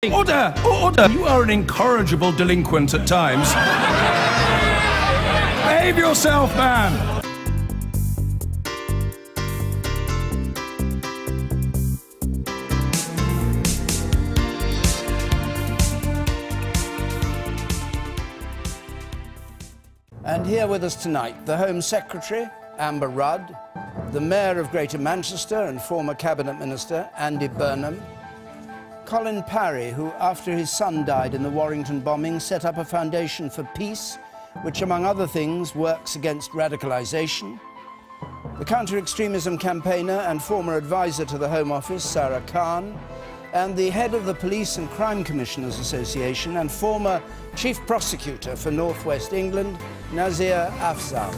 Order! Order! You are an incorrigible delinquent at times. Behave yourself, man! And here with us tonight, the Home Secretary, Amber Rudd, the Mayor of Greater Manchester and former Cabinet Minister, Andy Burnham, Colin Parry, who, after his son died in the Warrington bombing, set up a foundation for peace, which, among other things, works against radicalisation, the counter-extremism campaigner and former advisor to the Home Office, Sara Khan, and the head of the Police and Crime Commissioners Association and former Chief Prosecutor for North West England, Nazir Afzal.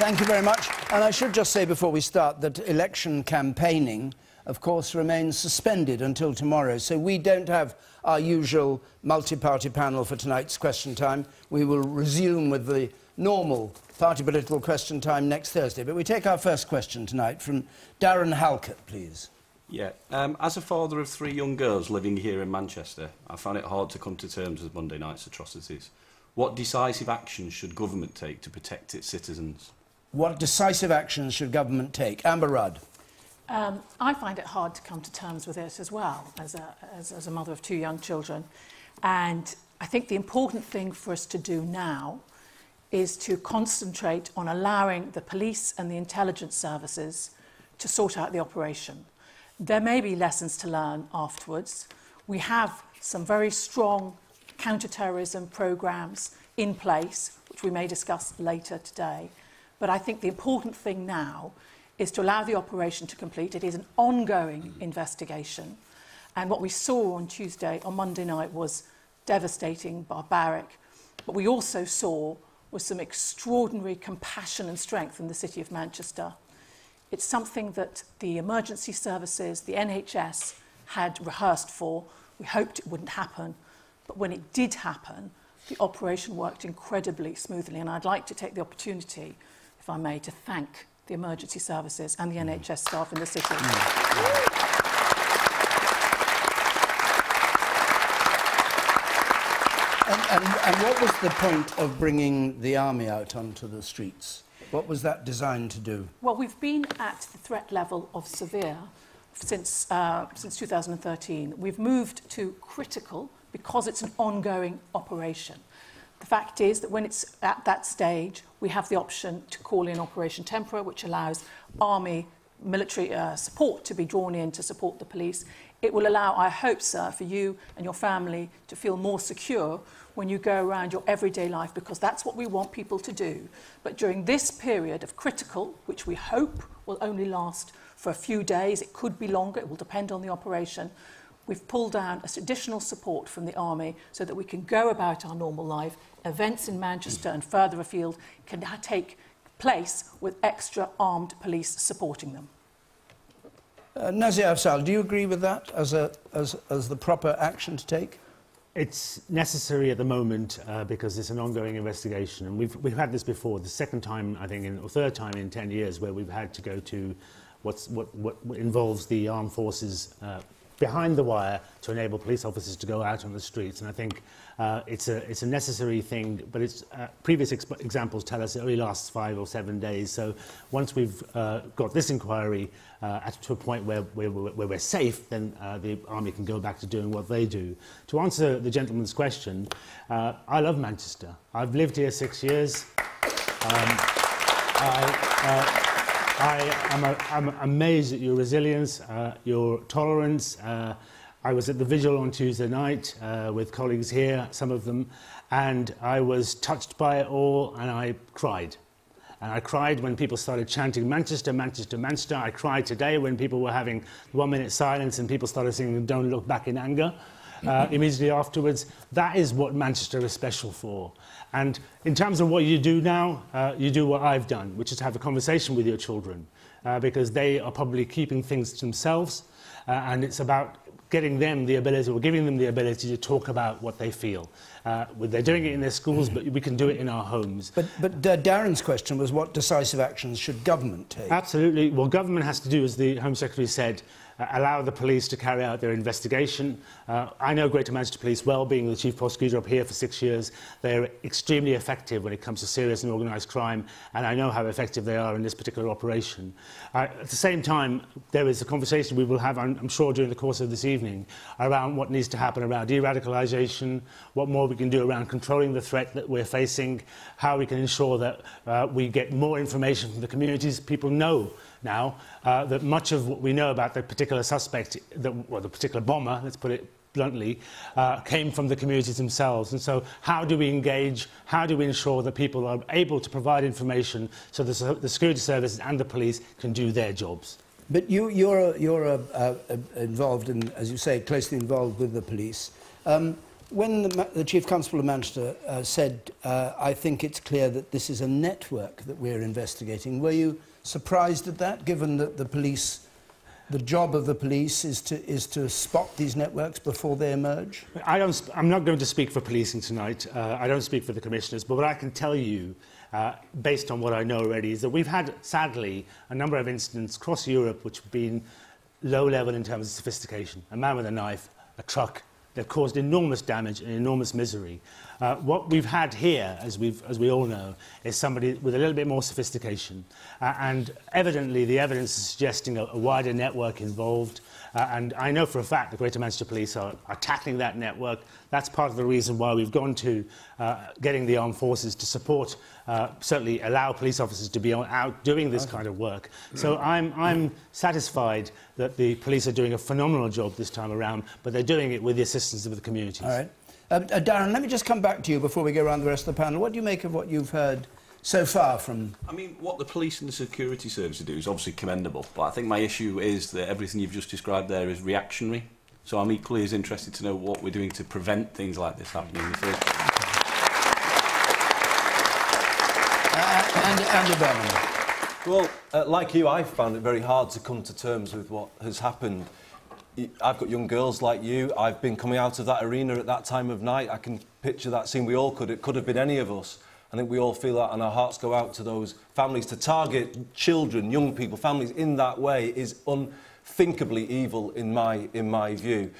Thank you very much. And I should just say before we start that election campaigning, of course, remains suspended until tomorrow. So we don't have our usual multi-party panel for tonight's question time. We will resume with the normal party political question time next Thursday. But we take our first question tonight from Darren Halkett, please. Yeah. As a father of 3 young girls living here in Manchester, I found it hard to come to terms with Monday night's atrocities. What decisive action should government take to protect its citizens? What decisive actions should government take? Amber Rudd. I find it hard to come to terms with it as well, as a mother of 2 young children. And I think the important thing for us to do now is to concentrate on allowing the police and the intelligence services to sort out the operation. There may be lessons to learn afterwards. We have some very strong counter-terrorism programmes in place, which we may discuss later today. But I think the important thing now is to allow the operation to complete. It is an ongoing investigation. And what we saw on Monday night was devastating, barbaric. What we also saw was some extraordinary compassion and strength in the city of Manchester. It's something that the emergency services, the NHS, had rehearsed for. We hoped it wouldn't happen. But when it did happen, the operation worked incredibly smoothly. And I'd like to take the opportunity, if I may, to thank the emergency services and the NHS staff in the city. And what was the point of bringing the army out onto the streets? What was that designed to do? Well, we've been at the threat level of severe since 2013. We've moved to critical because it's an ongoing operation. The fact is that when it's at that stage, we have the option to call in Operation Tempora, which allows army military support to be drawn in to support the police. It will allow, I hope, sir, for you and your family to feel more secure when you go around your everyday life, because that's what we want people to do. But during this period of critical, which we hope will only last for a few days, it could be longer, it will depend on the operation, we've pulled down additional support from the army so that we can go about our normal life. Events in Manchester and further afield can take place with extra armed police supporting them. Nazir Afzal, do you agree with that as the proper action to take? It's necessary at the moment because it's an ongoing investigation, and we've had this before. The second time, I think, or third time in 10 years, where we've had to go to what involves the armed forces behind the wire to enable police officers to go out on the streets. And I think it's a necessary thing, but previous examples tell us it only lasts 5 or 7 days. So once we've got this inquiry to a point where we're safe, then the army can go back to doing what they do. To answer the gentleman's question, I love Manchester. I've lived here 6 years. I'm amazed at your resilience, your tolerance. I was at the vigil on Tuesday night with colleagues here, some of them, and I was touched by it all, and I cried. And I cried when people started chanting Manchester, Manchester, Manchester. I cried today when people were having 1-minute silence and people started singing Don't Look Back in Anger. Immediately afterwards. That is what Manchester is special for. And in terms of what you do now, you do what I've done, which is to have a conversation with your children, because they are probably keeping things to themselves, and it's about getting them the ability, or giving them the ability to talk about what they feel. They're doing it in their schools, but we can do it in our homes. But Darren's question was, what decisive actions should government take? Absolutely. What government has to do, as the Home Secretary said, allow the police to carry out their investigation. I know Greater Manchester Police well, being the Chief Prosecutor up here for 6 years. They're extremely effective when it comes to serious and organised crime, and I know how effective they are in this particular operation. At the same time, there is a conversation we will have, I'm sure, during the course of this evening, around what needs to happen around de-radicalisation, what more we can do around controlling the threat that we're facing, how we can ensure that we get more information from the communities. People know now that much of what we know about the particular suspect, the particular bomber, let's put it bluntly, came from the communities themselves. And so how do we engage, how do we ensure that people are able to provide information so the security services and the police can do their jobs? But you're involved in, as you say, closely involved with the police. When the Chief Constable of Manchester said, I think it's clear that this is a network that we're investigating, were you surprised at that, given that the job of the police is to spot these networks before they emerge? I'm not going to speak for policing tonight. I don't speak for the commissioners, but what I can tell you, based on what I know already, is that we've had, sadly, a number of incidents across Europe which have been low level in terms of sophistication. A man with a knife, a truck. They've caused enormous damage and enormous misery. What we've had here, as we all know, is somebody with a little bit more sophistication. And evidently, the evidence is suggesting a wider network involved. And I know for a fact the Greater Manchester Police are tackling that network. That's part of the reason why we've gone to getting the armed forces to support, certainly allow police officers to be out doing this kind of work. So I'm satisfied that the police are doing a phenomenal job this time around, but they're doing it with the assistance of the communities. All right. Darren, let me just come back to you before we go around the rest of the panel. What do you make of what you've heard so far from... I mean, what the police and the security services do is obviously commendable, but I think my issue is that everything you've just described there is reactionary. So I'm equally as interested to know what we're doing to prevent things like this happening in the first place. Andy Burnham. Well, like you, I found it very hard to come to terms with what has happened. I've got young girls like you. I've been coming out of that arena at that time of night. I can picture that scene. We all could. It could have been any of us. I think we all feel that, and our hearts go out to those families. To target children, young people, families in that way is unthinkably evil in my view.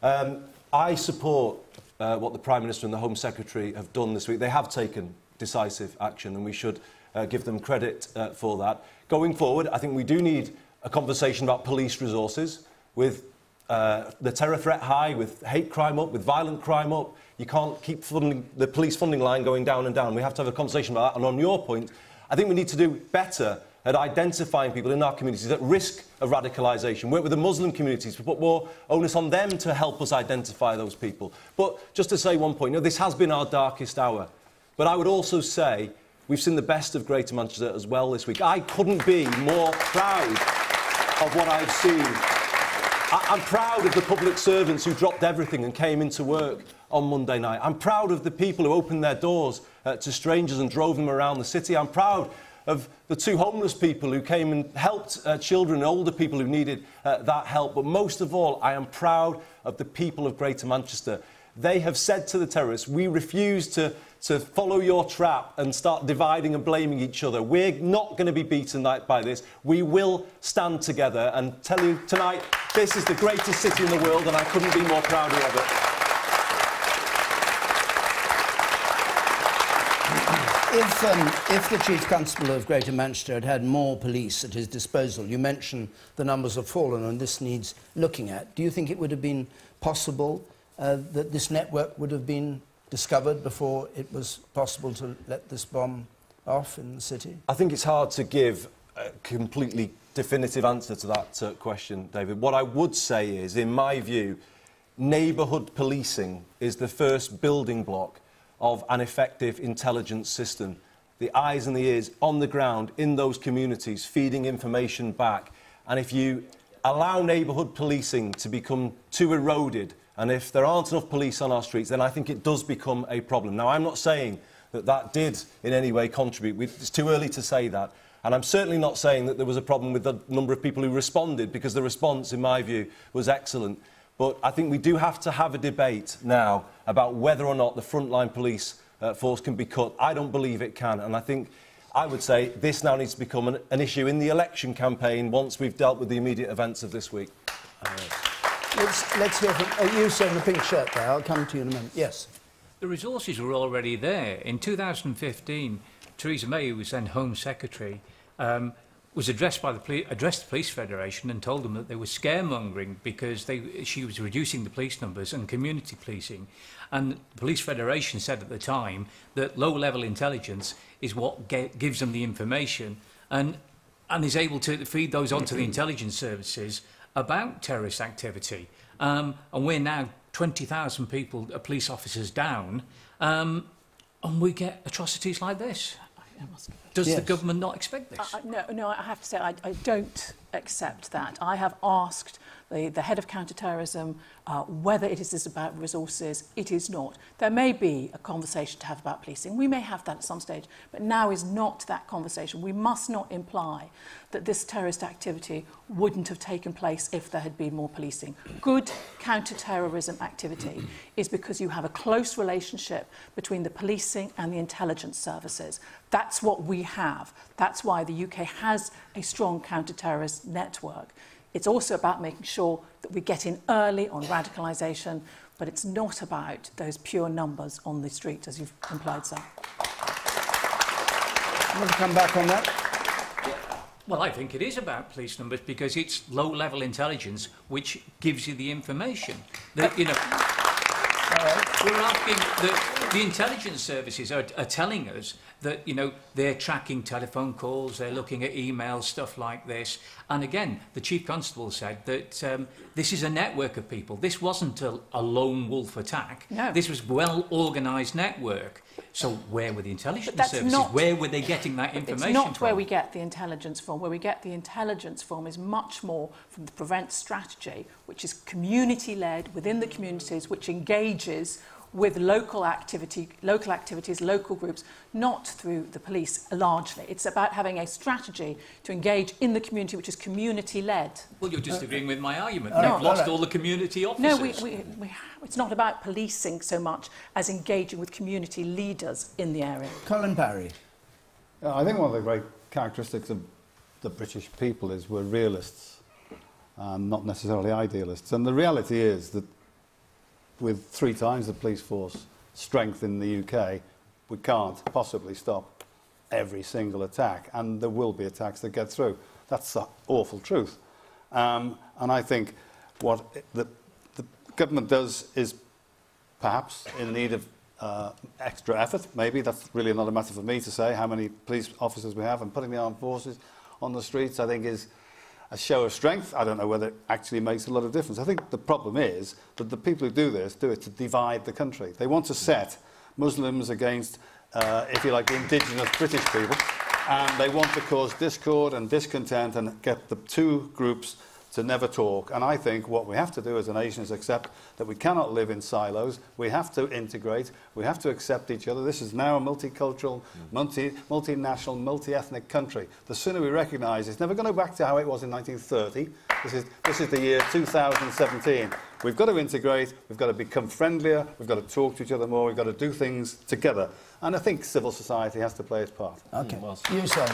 I support what the Prime Minister and the Home Secretary have done this week. They have taken decisive action, and we should give them credit for that. Going forward, I think we do need a conversation about police resources. With the terror threat high, with hate crime up, with violent crime up, you can't keep funding the police funding line going down and down. We have to have a conversation about that. And on your point, I think we need to do better at identifying people in our communities at risk of radicalisation. Work with the Muslim communities to put more onus on them to help us identify those people. But just to say one point, this has been our darkest hour. But I would also say we've seen the best of Greater Manchester as well this week. I couldn't be more proud of what I've seen. I'm proud of the public servants who dropped everything and came into work on Monday night. I'm proud of the people who opened their doors to strangers and drove them around the city. I'm proud of the 2 homeless people who came and helped children and older people who needed that help. But most of all, I am proud of the people of Greater Manchester. They have said to the terrorists, we refuse to follow your trap and start dividing and blaming each other. We're not going to be beaten by this. We will stand together and tell you tonight, this is the greatest city in the world, and I couldn't be more proud of it. If the Chief Constable of Greater Manchester had had more police at his disposal, you mentioned the numbers have fallen and this needs looking at, do you think it would have been possible that this network would have been discovered before it was possible to let this bomb off in the city? I think it's hard to give a completely definitive answer to that question, David. What I would say is, in my view, neighbourhood policing is the first building block of an effective intelligence system. The eyes and the ears on the ground in those communities, feeding information back. And if you allow neighbourhood policing to become too eroded, and if there aren't enough police on our streets, then I think it does become a problem. Now, I'm not saying that that did in any way contribute. It's too early to say that. And I'm certainly not saying that there was a problem with the number of people who responded, because the response, in my view, was excellent. But I think we do have to have a debate now about whether or not the frontline police force can be cut. I don't believe it can, and I would say this now needs to become an issue in the election campaign once we've dealt with the immediate events of this week. Let's hear from you, sir, in the pink shirt there. I'll come to you in a minute. Yes. The resources were already there. In 2015, Theresa May, who was then Home Secretary, was addressed the Police Federation and told them that they were scaremongering because she was reducing the police numbers and community policing. And the Police Federation said at the time that low-level intelligence is what gives them the information and is able to feed those onto the intelligence services about terrorist activity. And we're now 20,000 people, police officers down, and we get atrocities like this. Does the government not expect this? No, I have to say I don't accept that. I have asked the head of counter-terrorism whether it is about resources. It is not. There may be a conversation to have about policing. We may have that at some stage, but now is not that conversation. We must not imply that this terrorist activity wouldn't have taken place if there had been more policing. Good counter-terrorism activity is because you have a close relationship between the policing and the intelligence services. That's what we have. That's why the UK has a strong counter-terrorist network. It's also about making sure that we get in early on radicalisation, but it's not about those pure numbers on the street, as you've implied, sir. I'm going to come back on that. Well, I think it is about police numbers because it's low-level intelligence which gives you the information. That, you know, we're asking the intelligence services are telling us that, you know, they're tracking telephone calls, they're looking at emails, stuff like this. And again, the Chief Constable said that this is a network of people. This wasn't a lone wolf attack. No. This was a well-organised network. So where were the intelligence services? Where were they getting that information It's not from? where we get the intelligence from. Where we get the intelligence from is much more from the PREVENT strategy, which is community-led within the communities, which engages with local activities, local groups, not through the police largely. It's about having a strategy to engage in the community, which is community-led. Well, you're disagreeing with my argument. We've lost all the community officers. No, it's not about policing so much as engaging with community leaders in the area. Colin Parry. I think one of the great characteristics of the British people is we're realists, not necessarily idealists. And the reality is that with 3 times the police force strength in the UK, we can't possibly stop every single attack, and there will be attacks that get through. That's the awful truth. And I think what the government does is perhaps in need of extra effort. Maybe that's really not a matter for me to say how many police officers we have, and putting the armed forces on the streets, I think, is a show of strength. I don't know whether it actually makes a lot of difference. I think the problem is that the people who do this do it to divide the country. They want to set Muslims against, if you like, the indigenous British people, and they want to cause discord and discontent and get the two groups to never talk. And I think what we have to do as a nation is accept that we cannot live in silos. We have to integrate. We have to accept each other. This is now a multicultural, multinational, multi-ethnic country. The sooner we recognise it's never going to go back to how it was in 1930. This is the year 2017. We've got to integrate. We've got to become friendlier. We've got to talk to each other more. We've got to do things together. And I think civil society has to play its part. Okay. You, sir.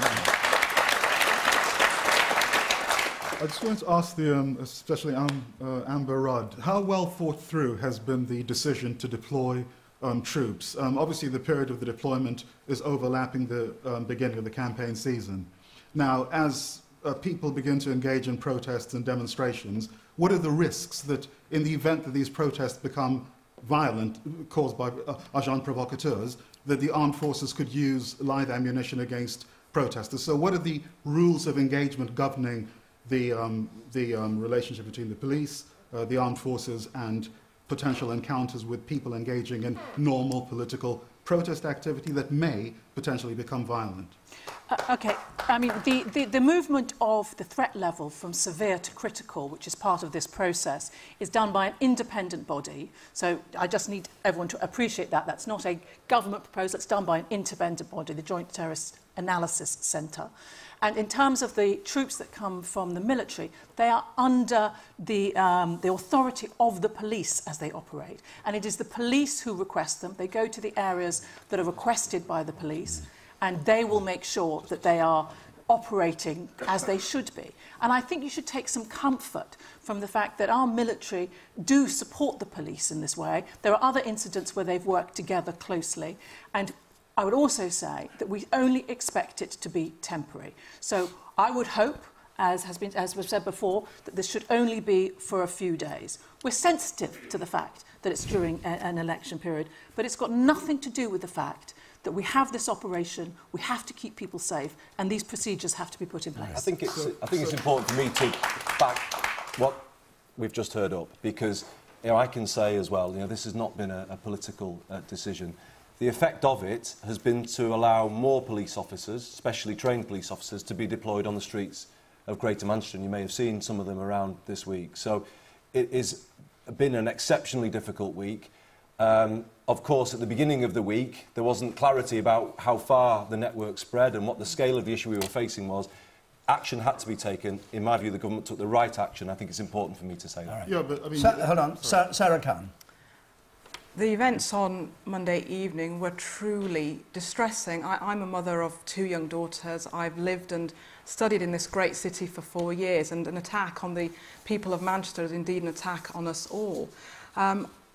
I just wanted to ask especially Amber Rudd, how well thought through has been the decision to deploy troops? Obviously, the period of the deployment is overlapping the beginning of the campaign season. Now, as people begin to engage in protests and demonstrations, what are the risks that in the event that these protests become violent, caused by agents provocateurs, that the armed forces could use live ammunition against protesters? So what are the rules of engagement governing the relationship between the police, the armed forces, and potential encounters with people engaging in normal political protest activity that may potentially become violent? Okay, I mean, the movement of the threat level from severe to critical, which is part of this process, is done by an independent body. So I just need everyone to appreciate that. That's not a government proposal, it's done by an independent body, the Joint Terrorist analysis centre. And in terms of the troops that come from the military, they are under the authority of the police as they operate. And it is the police who request them. They go to the areas that are requested by the police, and they will make sure that they are operating as they should be. And I think you should take some comfort from the fact that our military do support the police in this way. There are other incidents where they've worked together closely. And I would also say that we only expect it to be temporary. So I would hope, as was said before, that this should only be for a few days. We're sensitive to the fact that it's during an election period, but it's got nothing to do with the fact that we have this operation, we have to keep people safe, and these procedures have to be put in place. I think it's important for me to back what we've just heard up, because I can say as well, this has not been a political decision. The effect of it has been to allow more police officers, specially trained police officers, to be deployed on the streets of Greater Manchester, and you may have seen some of them around this week. So it has been an exceptionally difficult week. Of course, at the beginning of the week, there wasn't clarity about how far the network spread and what the scale of the issue we were facing was. Action had to be taken. In my view, the government took the right action. I think it's important for me to say that. Right. Yeah, but I mean... hold on, Sara Khan. The events on Monday evening were truly distressing. I'm a mother of 2 young daughters. I've lived and studied in this great city for 4 years, and an attack on the people of Manchester is indeed an attack on us all.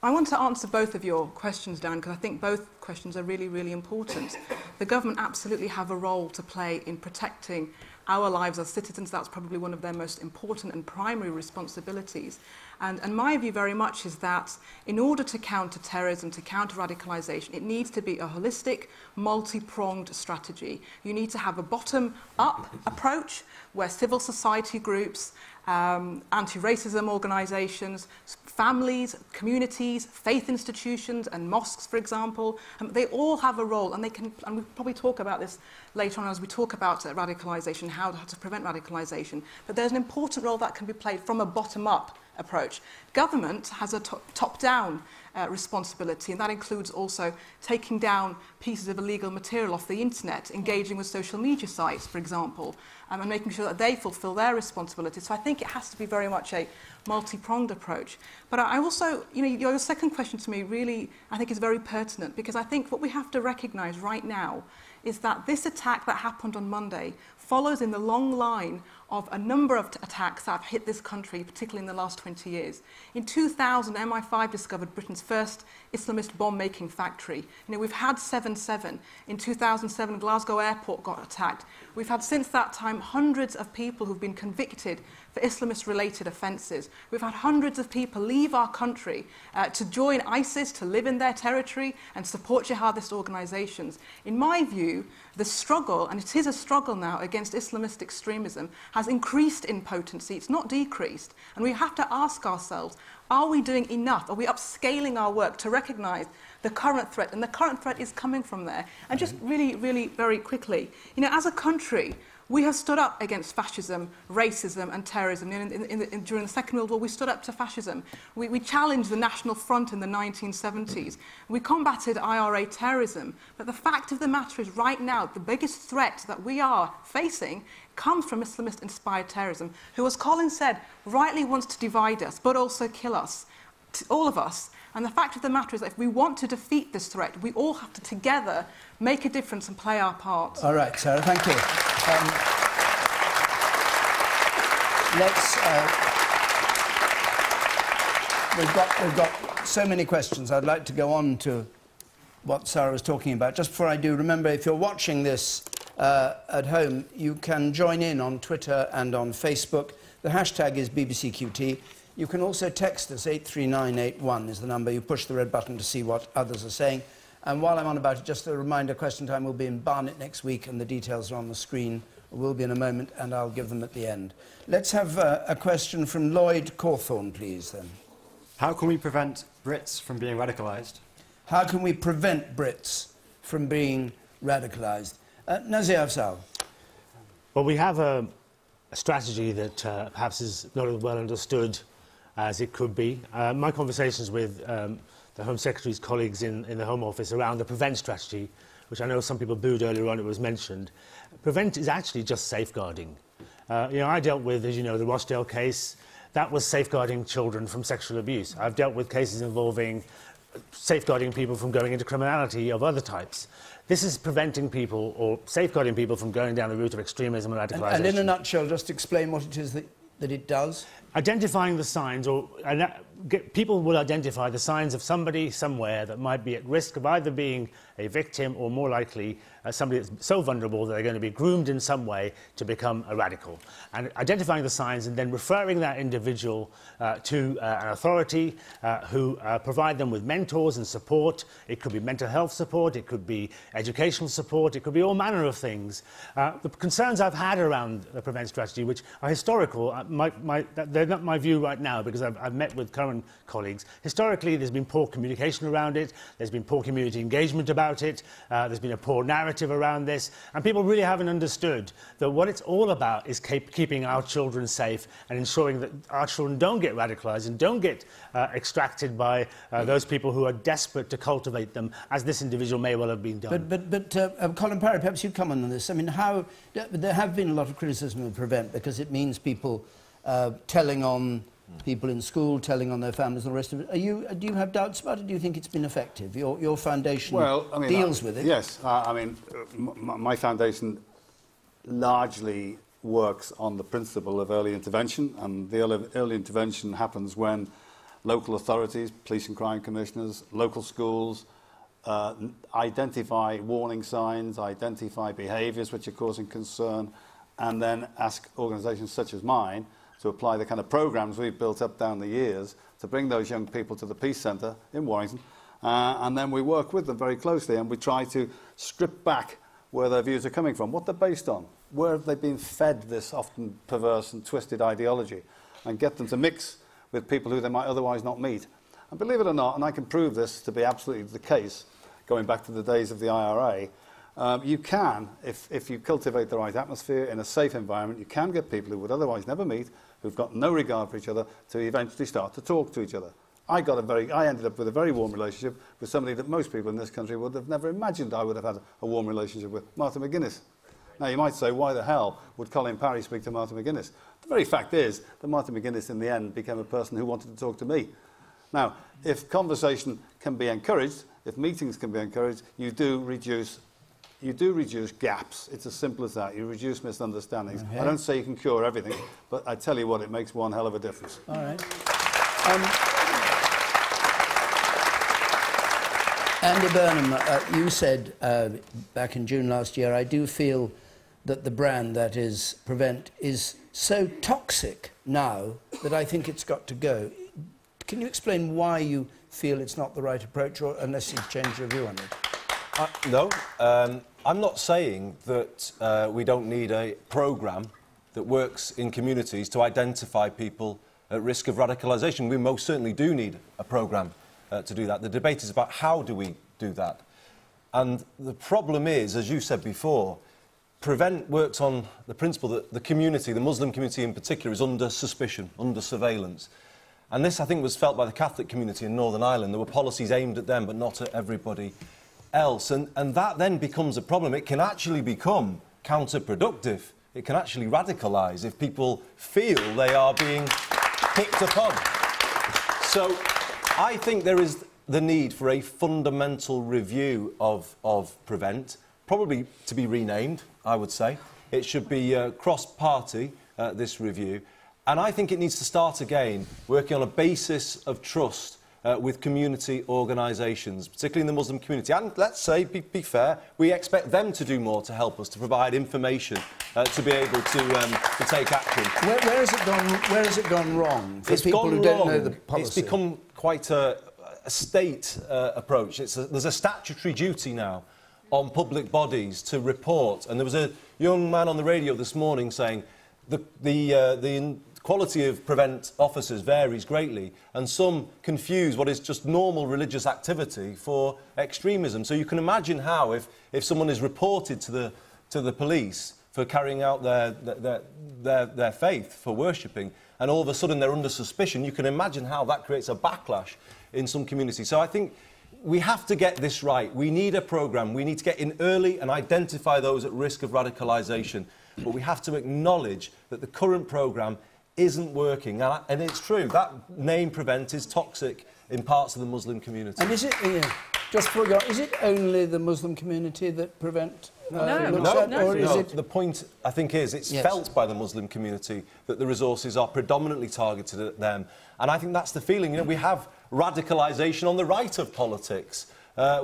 I want to answer both of your questions, Dan, because I think both questions are really, really important. The government absolutely have a role to play in protecting our lives as citizens. That's probably one of their most important and primary responsibilities. And my view very much is that in order to counter terrorism, to counter radicalisation, it needs to be a holistic, multi-pronged strategy. You need to have a bottom-up approach where civil society groups, anti-racism organisations, families, communities, faith institutions and mosques, for example, they all have a role, and we'll probably talk about this later on as we talk about radicalisation, how to prevent radicalisation, but there's an important role that can be played from a bottom-up approach. Government has a top-down responsibility, and that includes also taking down pieces of illegal material off the internet, engaging with social media sites, for example, and making sure that they fulfil their responsibilities. So I think it has to be very much a multi-pronged approach. But I also, your second question to me really, I think, is very pertinent, because I think what we have to recognise right now is that this attack that happened on Monday follows in the long line of a number of attacks that have hit this country, particularly in the last 20 years. In 2000, MI5 discovered Britain's first Islamist bomb-making factory. We've had 7/7. In 2007, Glasgow Airport got attacked. We've had, since that time, hundreds of people who've been convicted for Islamist-related offences. We've had hundreds of people leave our country to join ISIS, to live in their territory and support jihadist organisations. In my view, the struggle, and it is a struggle now against Islamist extremism, has increased in potency. It's not decreased. And we have to ask ourselves, are we doing enough? Are we upscaling our work to recognise the current threat? And the current threat is coming from there. And just really, really very quickly, as a country, we have stood up against fascism, racism and terrorism. During the Second World War, we stood up to fascism. We challenged the National Front in the 1970s. We combated IRA terrorism. But the fact of the matter is, right now, the biggest threat that we are facing comes from Islamist-inspired terrorism, who, as Colin said, rightly wants to divide us, but also kill us, all of us. And the fact of the matter is that if we want to defeat this threat, we all have to together make a difference and play our part. All right, Sarah, thank you. We've got so many questions. I'd like to go on to what Sarah was talking about. Just before I do, remember, if you're watching this at home, you can join in on Twitter and on Facebook. The hashtag is BBCQT. You can also text us, 83981 is the number. You push the red button to see what others are saying. And while I'm on about it, just a reminder, Question Time will be in Barnet next week, and the details are on the screen. Will be in a moment, and I'll give them at the end. Let's have a question from Lloyd Cawthorne, please, then. How can we prevent Brits from being radicalised? How can we prevent Brits from being radicalised? Nazir Afzal. Well, we have a strategy that perhaps is not as well understood as it could be. My conversations with the Home Secretary's colleagues in the Home Office around the prevent strategy which I know some people booed earlier on, it was mentioned. Prevent is actually just safeguarding. You know, I dealt with, as you know, the Rochdale case. That was safeguarding children from sexual abuse. I've dealt with cases involving safeguarding people from going into criminality of other types. This is preventing people or safeguarding people from going down the route of extremism and radicalisation. And in a nutshell, just explain what it is that it does. Identifying the signs, or people will identify the signs of somebody somewhere that might be at risk of either being a victim or, more likely, somebody that's so vulnerable that they're going to be groomed in some way to become a radical. And identifying the signs and then referring that individual to an authority who provide them with mentors and support. It could be mental health support, it could be educational support, it could be all manner of things. The concerns I've had around the Prevent strategy, which are historical, they're not my view right now because I've met with current colleagues. Historically, there's been poor communication around it, there's been poor community engagement about it, there's been a poor narrative around this, and people really haven't understood that what it's all about is keeping our children safe and ensuring that our children don't get radicalised and don't get extracted by those people who are desperate to cultivate them, as this individual may well have been done. But Colin Parry, perhaps you come on this. I mean, there have been a lot of criticism of Prevent because it means people telling on people in school, telling on their families and the rest of it. Do you have doubts about it? Do you think it's been effective? Your foundation deals with it. Yes. I mean, my foundation largely works on the principle of early intervention, and the early intervention happens when local authorities, police and crime commissioners, local schools, identify warning signs, identify behaviours which are causing concern, and then ask organisations such as mine to apply the kind of programmes we've built up down the years to bring those young people to the Peace Centre in Warrington, and then we work with them very closely and we try to strip back where their views are coming from, what they're based on, where have they been fed this often perverse and twisted ideology, and get them to mix with people who they might otherwise not meet. And believe it or not, and I can prove this to be absolutely the case, going back to the days of the IRA, you can, if you cultivate the right atmosphere in a safe environment, you can get people who would otherwise never meet, who've got no regard for each other, to eventually start to talk to each other. I ended up with a very warm relationship with somebody that most people in this country would have never imagined I would have had a warm relationship with, Martha McGuinness. Now, you might say, why the hell would Colin Parry speak to Martha McGuinness? The very fact is that Martha McGuinness, in the end, became a person who wanted to talk to me. Now, if conversation can be encouraged, if meetings can be encouraged, you do reduce gaps. It's as simple as that. You reduce misunderstandings. Okay. I don't say you can cure everything, but I tell you what, it makes one hell of a difference. All right. Andy Burnham, you said back in June last year, I do feel that the brand that is Prevent is so toxic now that I think it's got to go. Can you explain why you feel it's not the right approach, or unless you've changed your view on it? No. I'm not saying that we don't need a programme that works in communities to identify people at risk of radicalisation. We most certainly do need a programme to do that. The debate is about how do we do that. And the problem is, as you said before, Prevent works on the principle that the community, the Muslim community in particular, is under suspicion, under surveillance. And this, I think, was felt by the Catholic community in Northern Ireland. There were policies aimed at them, but not at everybody else. And that then becomes a problem. It can actually become counterproductive. It can actually radicalise if people feel they are being picked upon. So I think there is the need for a fundamental review of Prevent, probably to be renamed, I would say. It should be cross-party, this review. And I think it needs to start again working on a basis of trust with community organisations, particularly in the Muslim community. And let's say, be fair, we expect them to do more to help us, to provide information, to be able to take action. Where has it gone wrong for people who don't know the policy? It's become quite a state approach. There's a statutory duty now on public bodies to report. And there was a young man on the radio this morning saying the quality of Prevent officers varies greatly, and some confuse what is just normal religious activity for extremism. So you can imagine how, if someone is reported to the police for carrying out their faith, for worshipping, and all of a sudden they're under suspicion, you can imagine how that creates a backlash in some communities. So I think we have to get this right. We need a programme. We need to get in early and identify those at risk of radicalisation. But we have to acknowledge that the current programme isn't working. And it's true, that name Prevent is toxic in parts of the Muslim community. And is it, just for is it only the Muslim community that Prevent looks at? Or is it... The point, I think, is it's felt by the Muslim community that the resources are predominantly targeted at them. And I think that's the feeling. You know, we have radicalisation on the right of politics.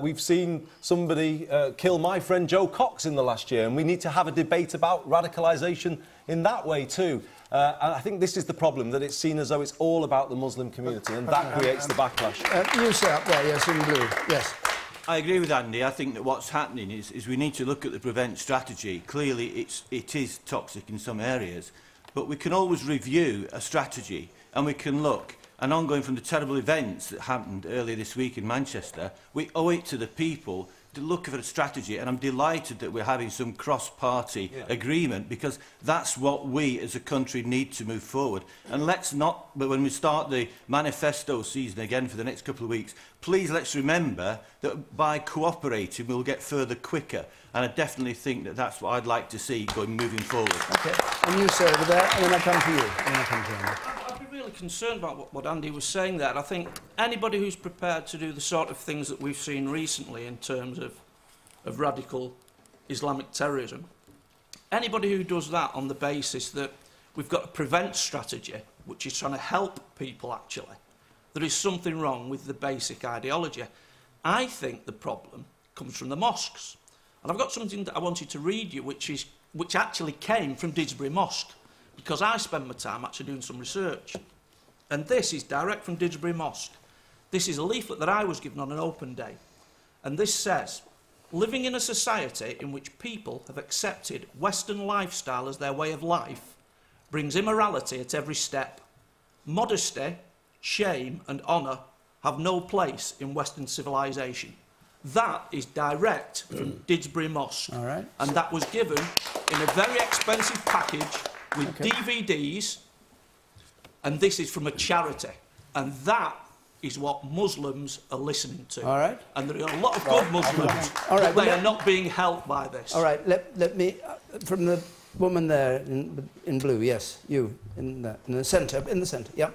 We've seen somebody kill my friend Joe Cox in the last year, and we need to have a debate about radicalisation in that way too. And I think this is the problem, that it's seen as though it's all about the Muslim community, and that creates the backlash. You sit up there, yes, in blue. Yes. I agree with Andy. I think that what's happening is we need to look at the Prevent strategy. Clearly, it is toxic in some areas, but we can always review a strategy, and we can look. And ongoing from the terrible events that happened earlier this week in Manchester, we owe it to the people to look for a strategy, and I'm delighted that we're having some cross-party agreement, because that's what we as a country need to move forward. And let's not, but when we start the manifesto season again for the next couple of weeks, please let's remember that by cooperating we'll get further quicker, and I definitely think that that's what I'd like to see moving forward. Okay, and you, sir, over there, and then I come to you. And then I come to you. Really concerned about what Andy was saying there. I think anybody who's prepared to do the sort of things that we've seen recently in terms of radical Islamic terrorism, anybody who does that on the basis that we've got a Prevent strategy which is trying to help people, actually, there is something wrong with the basic ideology. I think the problem comes from the mosques. And I've got something that I wanted to read you which actually came from Didsbury Mosque, because I spend my time actually doing some research. And this is direct from Didsbury Mosque. This is a leaflet that I was given on an open day. And this says, living in a society in which people have accepted Western lifestyle as their way of life brings immorality at every step. Modesty, shame and honour have no place in Western civilization. That is direct from Didsbury Mosque. All right. And that was given in a very expensive package with DVDs, and this is from a charity, and that is what Muslims are listening to. All right. And there are a lot of good Muslims, all right, but they are not being helped by this. All right, let me, from the woman there in blue, yes, you, in the centre, yeah. Do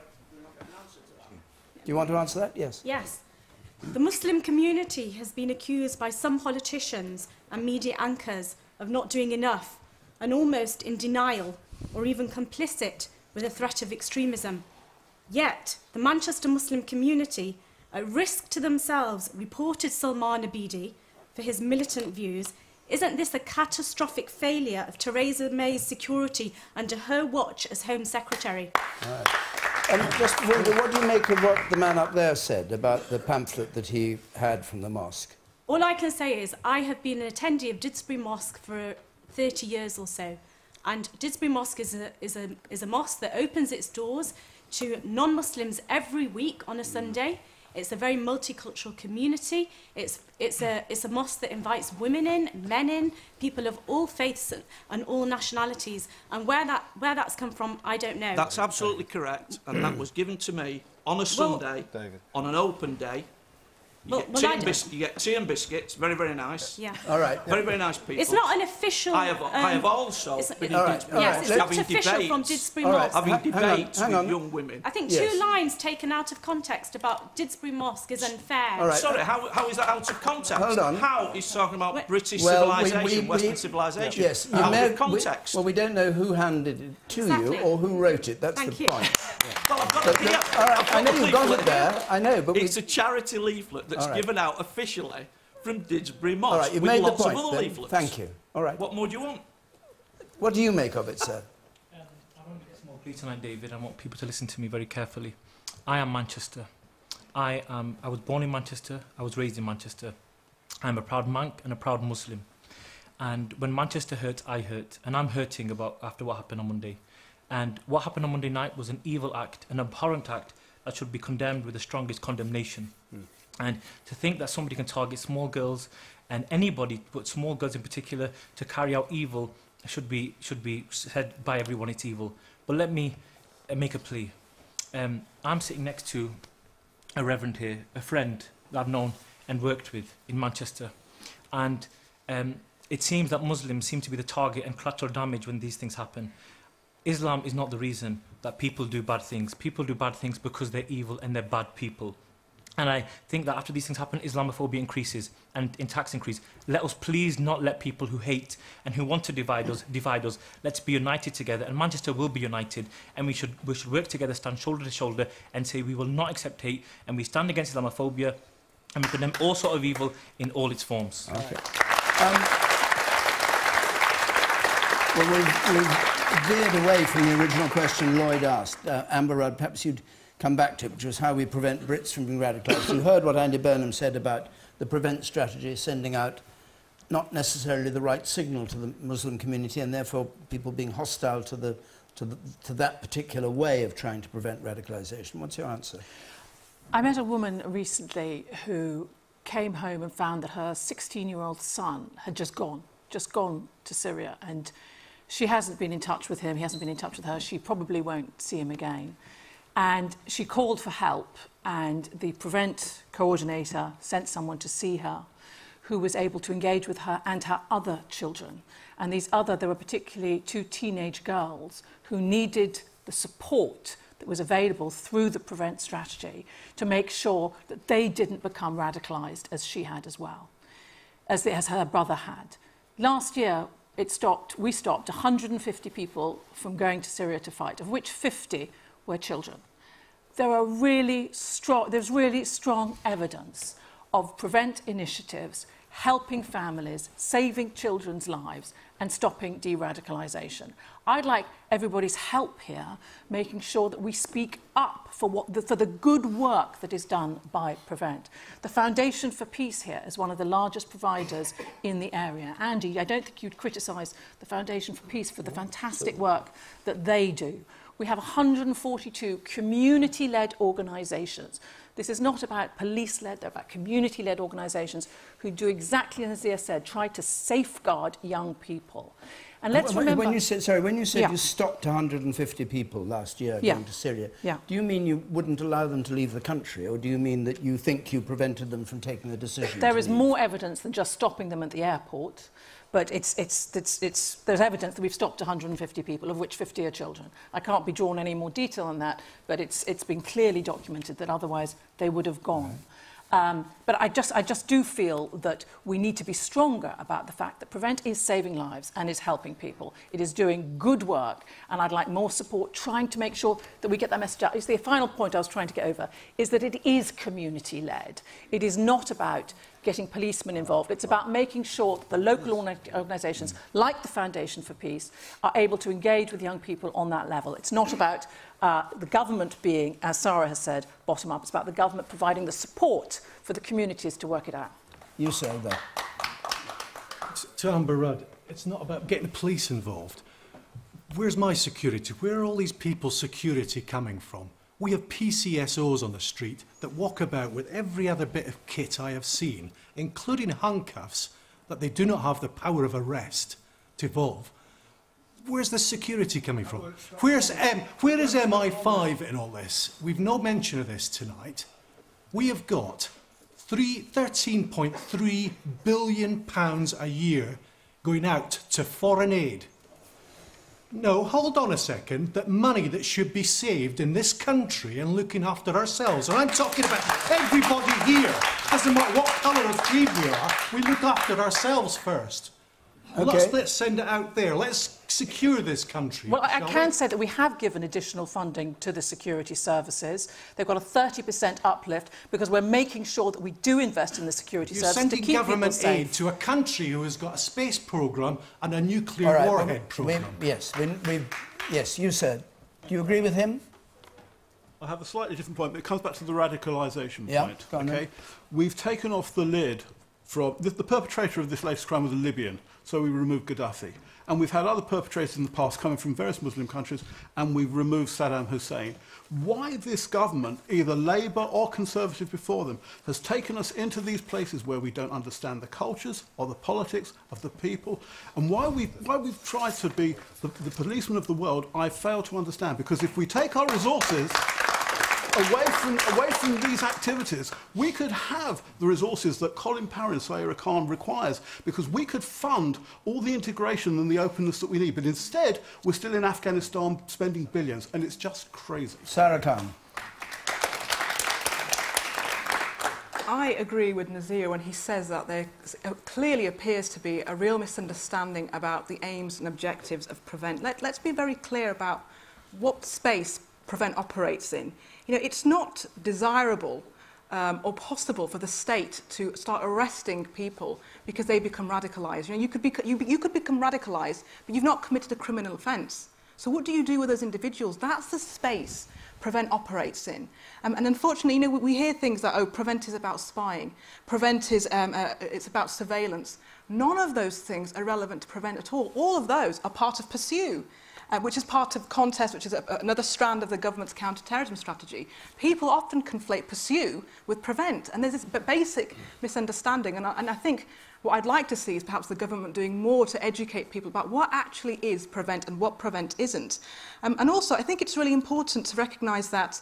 you want to answer that? Yes. Yes. The Muslim community has been accused by some politicians and media anchors of not doing enough, and almost in denial or even complicit with a threat of extremism. Yet, the Manchester Muslim community, at risk to themselves, reported Salman Abidi for his militant views. Isn't this a catastrophic failure of Theresa May's security under her watch as Home Secretary? Right. Just before we do, what do you make of what the man up there said about the pamphlet that he had from the mosque? All I can say is I have been an attendee of Didsbury Mosque for 30 years or so. And Didsbury Mosque is a mosque that opens its doors to non-Muslims every week on a Sunday. It's a very multicultural community. It's a mosque that invites women in, men in, people of all faiths and all nationalities. And where that's come from, I don't know. That's absolutely correct, and that was given to me on a Sunday, on an open day. You get tea and biscuits, very, very nice. Yeah. All right. Very, very nice people. It's not an official... I have also been in Didsbury. Yes, it's not official from Didsbury Mosque. Having debates with young women. I think two lines taken out of context about Didsbury Mosque is unfair. All right. Sorry, how is that out of context? Hold on. How is talking about British civilisation, Western civilisation? Yes. Out of context. Well, we don't know who handed it to you or who wrote it. That's the point. Well, I've got it here. All right, I know you've got it there. I know, but it's a charity leaflet that's given out officially from Didsbury Mosque. All right, you've with made lots the point. of other leaflets. Thank you. All right. What more do you want? What do you make of it, sir? I want to get some more clear tonight, David. I want people to listen to me very carefully. I am Manchester. I was born in Manchester. I was raised in Manchester. I'm a proud monk and a proud Muslim. And when Manchester hurts, I hurt. And I'm hurting after what happened on Monday. And what happened on Monday night was an evil act, an abhorrent act that should be condemned with the strongest condemnation. And to think that somebody can target small girls and anybody, but small girls in particular, to carry out evil should be said by everyone it's evil. But let me make a plea. I'm sitting next to a reverend here, a friend that I've known and worked with in Manchester. And it seems that Muslims seem to be the target and collateral damage when these things happen. Islam is not the reason that people do bad things. People do bad things because they're evil and they're bad people. And I think that after these things happen, Islamophobia increases and attacks increase. Let us please not let people who hate and who want to divide us. Let's be united together, and Manchester will be united, and we should work together, stand shoulder to shoulder, and say we will not accept hate, and we stand against Islamophobia, and we condemn all sort of evil in all its forms. Okay. Well, we've veered away from the original question Lloyd asked. Amber Rudd, perhaps you'd come back to it, which was how we prevent Brits from being radicalised. You heard what Andy Burnham said about the prevent strategy, sending out not necessarily the right signal to the Muslim community, and therefore people being hostile to that particular way of trying to prevent radicalisation. What's your answer? I met a woman recently who came home and found that her 16-year-old son had just gone to Syria, and she hasn't been in touch with him, he hasn't been in touch with her, she probably won't see him again. And she called for help, and the Prevent coordinator sent someone to see her who was able to engage with her and her other children. And there were particularly 2 teenage girls who needed the support that was available through the Prevent strategy to make sure that they didn't become radicalised as she had as well, as her brother had. Last year, we stopped 150 people from going to Syria to fight, of which 50 were children. There's really strong evidence of Prevent initiatives helping families, saving children's lives, and stopping de-radicalisation. I'd like everybody's help here, making sure that we speak up for the good work that is done by Prevent. The Foundation for Peace here is one of the largest providers in the area. Andy, I don't think you'd criticise the Foundation for Peace for the fantastic work that they do. We have 142 community-led organisations. This is not about police-led, they're about community-led organisations who do exactly as Zia said, try to safeguard young people. And let's remember... When you said you stopped 150 people last year going to Syria, do you mean you wouldn't allow them to leave the country, or do you mean that you think you prevented them from taking the decision? There is more evidence than just stopping them at the airport. But there's evidence that we've stopped 150 people, of which 50 are children. I can't be drawn any more detail on that, but it's been clearly documented that otherwise they would have gone. But I just do feel that we need to be stronger about the fact that Prevent is saving lives and is helping people. It is doing good work, and I'd like more support, trying to make sure that we get that message out. It's the final point I was trying to get over, is that it is community-led. It is not about getting policemen involved. It's about making sure that the local organisations, like the Foundation for Peace, are able to engage with young people on that level. It's not about the government being, as Sara has said, bottom-up. It's about the government providing the support for the communities to work it out. You say that. To Amber Rudd, it's not about getting the police involved. Where's my security? Where are all these people's security coming from? We have PCSOs on the street that walk about with every other bit of kit I have seen, including handcuffs, that they do not have the power of arrest to evolve. Where's the security coming from? Where is MI5 in all this? We've no mention of this tonight. We have got £13.3 billion a year going out to foreign aid. No, hold on a second, that money that should be saved in this country and looking after ourselves, and I'm talking about everybody here, doesn't matter what colour of creed we are, we look after ourselves first. Okay. Let's send it out there. Let's secure this country. Well, I can say that we have given additional funding to the security services. They've got a 30% uplift because we're making sure that we do invest in the security services to keep people safe. You're sending government aid to a country who has got a space programme and a nuclear warhead programme. Yes, you said. Do you agree with him? I have a slightly different point, but it comes back to the radicalisation point. Go on then. We've taken off the lid from... The perpetrator of this latest crime was a Libyan, so we removed Gaddafi. And we've had other perpetrators in the past coming from various Muslim countries, and we've removed Saddam Hussein. Why this government, either Labour or Conservative before them, has taken us into these places where we don't understand the cultures or the politics of the people, and why we've tried to be the policeman of the world, I fail to understand. Because if we take our resources... away from these activities, we could have the resources that Colin Parry and Sara Khan requires, because we could fund all the integration and the openness that we need. But instead, we're still in Afghanistan spending billions, and it's just crazy. Sara Khan. I agree with Nazir when he says that there clearly appears to be a real misunderstanding about the aims and objectives of Prevent. Let's be very clear about what space Prevent operates in. You know, it's not desirable or possible for the state to start arresting people because they become radicalised. You know, you could become radicalised, but you've not committed a criminal offence. So what do you do with those individuals? That's the space Prevent operates in. And unfortunately, you know, we hear things like, oh, Prevent is about spying, Prevent is it's about surveillance. None of those things are relevant to Prevent at all. All of those are part of Pursue, which is part of Contest, which is another strand of the government's counter-terrorism strategy. People often conflate Pursue with Prevent, and there's this basic misunderstanding. And I think what I'd like to see is perhaps the government doing more to educate people about what actually is Prevent and what Prevent isn't. And also, I think it's really important to recognise that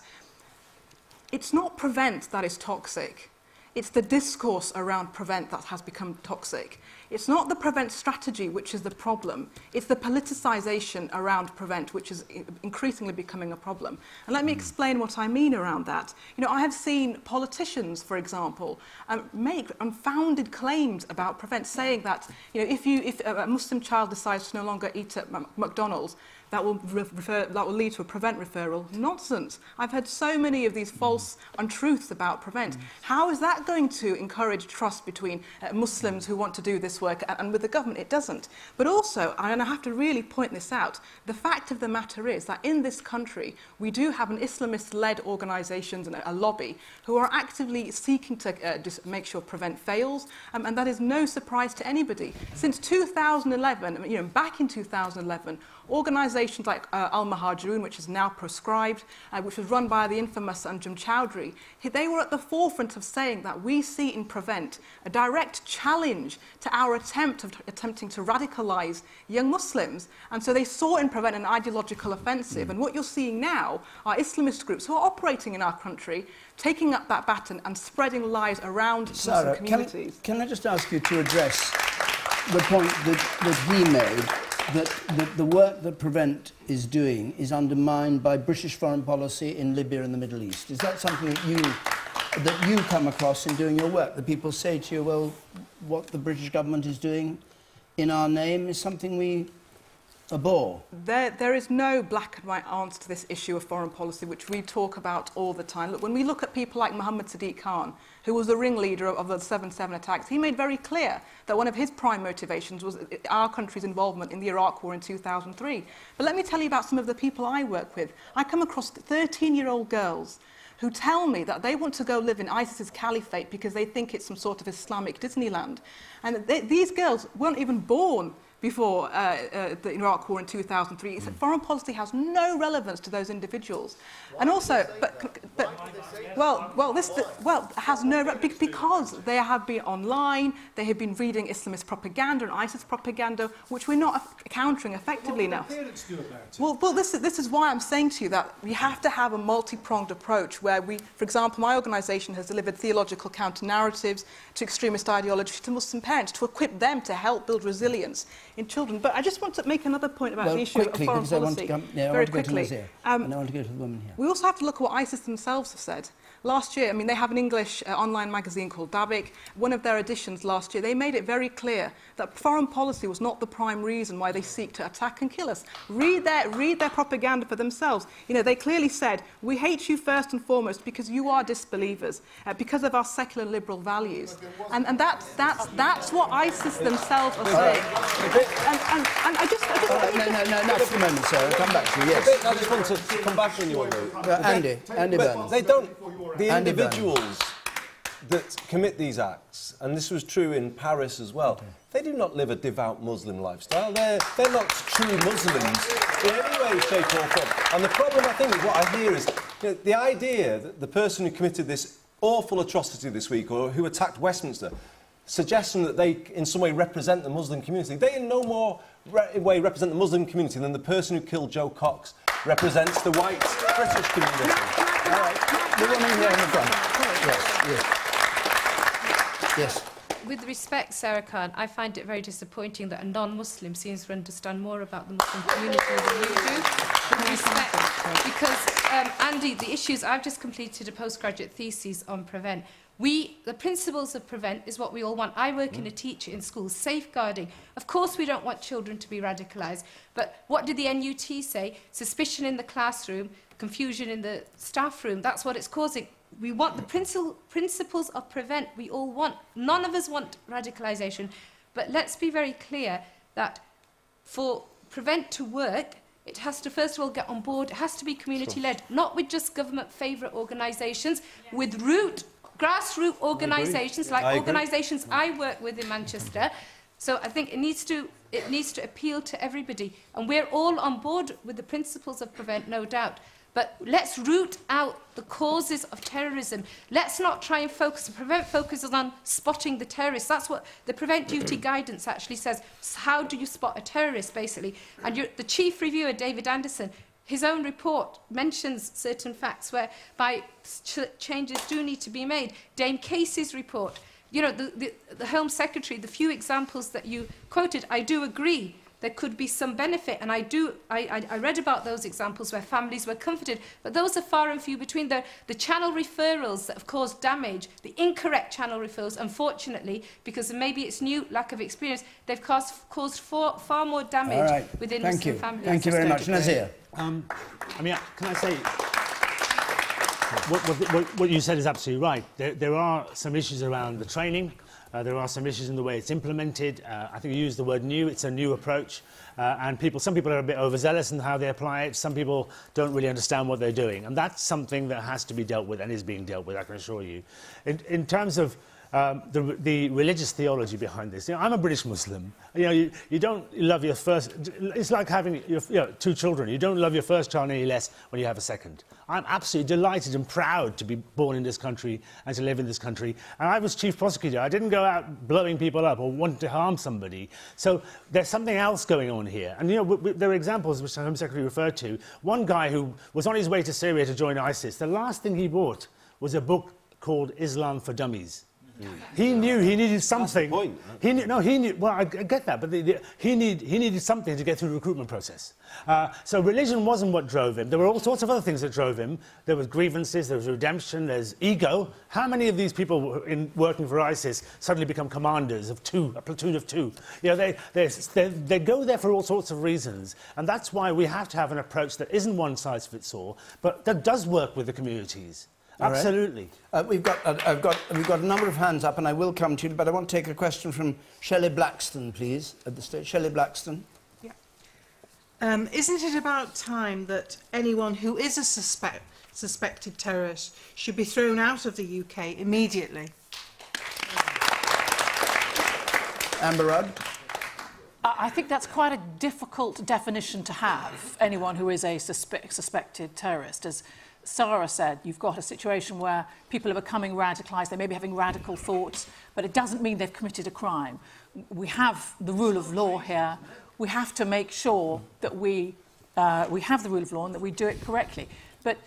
it's not Prevent that is toxic. It's the discourse around Prevent that has become toxic. It's not the Prevent strategy which is the problem. It's the politicisation around Prevent which is increasingly becoming a problem. And let me explain what I mean around that. You know, I have seen politicians, for example, make unfounded claims about Prevent, saying that, you know, if a Muslim child decides to no longer eat at McDonald's, that will lead to a Prevent referral. Nonsense. I've heard so many of these false untruths about Prevent. How is that going to encourage trust between Muslims who want to do this work and with the government? It doesn't. But also, and I have to really point this out, the fact of the matter is that in this country, we do have an Islamist-led organisations and a lobby who are actively seeking to make sure Prevent fails, and that is no surprise to anybody. Since 2011, you know, back in 2011, organisations like Al-Muhajirun, which is now proscribed, which was run by the infamous Anjum Chowdhury, they were at the forefront of saying that we see in Prevent a direct challenge to our attempting to radicalise young Muslims. And so they saw in Prevent an ideological offensive. And what you're seeing now are Islamist groups who are operating in our country, taking up that baton and spreading lies around Muslim communities. Can I just ask you to address the point that he made, that the work that Prevent is doing is undermined by British foreign policy in Libya and the Middle East? Is that something that you come across in doing your work? That people say to you, well, what the British government is doing in our name is something we abhor? There is no black and white answer to this issue of foreign policy, which we talk about all the time. Look, when we look at people like Mohammed Sadiq Khan, who was the ringleader of the 7/7 attacks, he made very clear that one of his prime motivations was our country's involvement in the Iraq War in 2003. But let me tell you about some of the people I work with. I come across 13-year-old girls who tell me that they want to go live in ISIS's caliphate because they think it's some sort of Islamic Disneyland. And these girls weren't even born before the Iraq War in 2003. Foreign policy has no relevance to those individuals. And also, has no, because they have been online, they have been reading Islamist propaganda and ISIS propaganda, which we're not countering effectively enough. What will the parents do about it? Well, this is why I'm saying to you that we have to have a multi-pronged approach where we, for example, my organisation has delivered theological counter-narratives to extremist ideology to Muslim parents to equip them to help build resilience in children. But I just want to make another point about the issue of foreign policy. Very quickly. And I want to go to the woman here. We also have to look at what ISIS themselves have said. Last year, I mean, they have an English online magazine called Dabik. One of their editions last year, they made it very clear that foreign policy was not the prime reason why they seek to attack and kill us. Read their propaganda for themselves. You know, they clearly said, we hate you first and foremost because you are disbelievers, because of our secular liberal values. And that's what ISIS themselves are saying. And I just No, for a moment, Sarah. Come back to you, yes. I just want to come back on you on that. Andy Byrne. They don't... The individuals that commit these acts, and this was true in Paris as well, they do not live a devout Muslim lifestyle. They're not true Muslims in any way, shape or form. And the problem, I think, is what I hear is the idea that the person who committed this awful atrocity this week, or who attacked Westminster, suggesting that they in some way represent the Muslim community. They in no more way represent the Muslim community than the person who killed Joe Cox represents the white British community. All right. The woman here in the front. Yes. With respect, Sara Khan, I find it very disappointing that a non-Muslim seems to understand more about the Muslim community than you do. With respect, because, Andy, the issues, I've just completed a postgraduate thesis on Prevent. The principles of Prevent is what we all want. I work in a teacher in schools, safeguarding. Of course we don't want children to be radicalised, but what did the NUT say? Suspicion in the classroom, confusion in the staff room, that's what it's causing. We want the principles of Prevent, we all want. None of us want radicalisation, but let's be very clear that for Prevent to work, it has to, first of all, get on board. It has to be community-led, not with just government favourite organisations, with grassroots organisations, like organisations I work with in Manchester. So I think it needs to appeal to everybody. And we're all on board with the principles of Prevent, no doubt. But let's root out the causes of terrorism. Let's not try and focus. Prevent focuses on spotting the terrorists. That's what the Prevent Duty guidance actually says. How do you spot a terrorist, basically? And the chief reviewer, David Anderson, his own report mentions certain facts whereby changes do need to be made. Dame Casey's report, you know, the Home Secretary, the few examples that you quoted, I do agree. There could be some benefit, and I read about those examples where families were comforted, but those are far and few between. The channel referrals that have caused damage, the incorrect channel referrals, unfortunately, because maybe it's new lack of experience, they've caused far more damage within Muslim families. Thank you very much. Nazir. I mean, can I say, what you said is absolutely right. There are some issues around the training. There are some issues in the way it's implemented. I think you used the word new. It's a new approach. And some people are a bit overzealous in how they apply it. Some people don't really understand what they're doing. And that's something that has to be dealt with and is being dealt with, I can assure you. In terms of the religious theology behind this. You know, I'm a British Muslim. You know, you don't love your first... It's like having two children. You don't love your first child any less when you have a second. I'm absolutely delighted and proud to be born in this country and to live in this country. And I was chief prosecutor. I didn't go out blowing people up or wanting to harm somebody. So there's something else going on here. And, you know, there are examples which the Home Secretary referred to. One guy who was on his way to Syria to join ISIS, the last thing he bought was a book called Islam for Dummies. He knew he needed something. That's the point. He knew. Well, I get that, but he needed something to get through the recruitment process. So religion wasn't what drove him. There were all sorts of other things that drove him. There was grievances. There was redemption. There's ego. How many of these people working for ISIS suddenly become commanders of a platoon of two? You know, they go there for all sorts of reasons, and that's why we have to have an approach that isn't one size fits all, but that does work with the communities. Absolutely. We've got a number of hands up, and I will come to you, but I want to take a question from Shelley Blackston, please, at the stage. Shelley Blackston. Yeah. Isn't it about time that anyone who is a suspected terrorist should be thrown out of the UK immediately? Amber Rudd. I think that's quite a difficult definition to have, anyone who is a suspected terrorist. As Sara said, you've got a situation where people are becoming radicalised, they may be having radical thoughts, but it doesn't mean they've committed a crime. We have the rule of law here. We have to make sure that we have the rule of law and that we do it correctly. But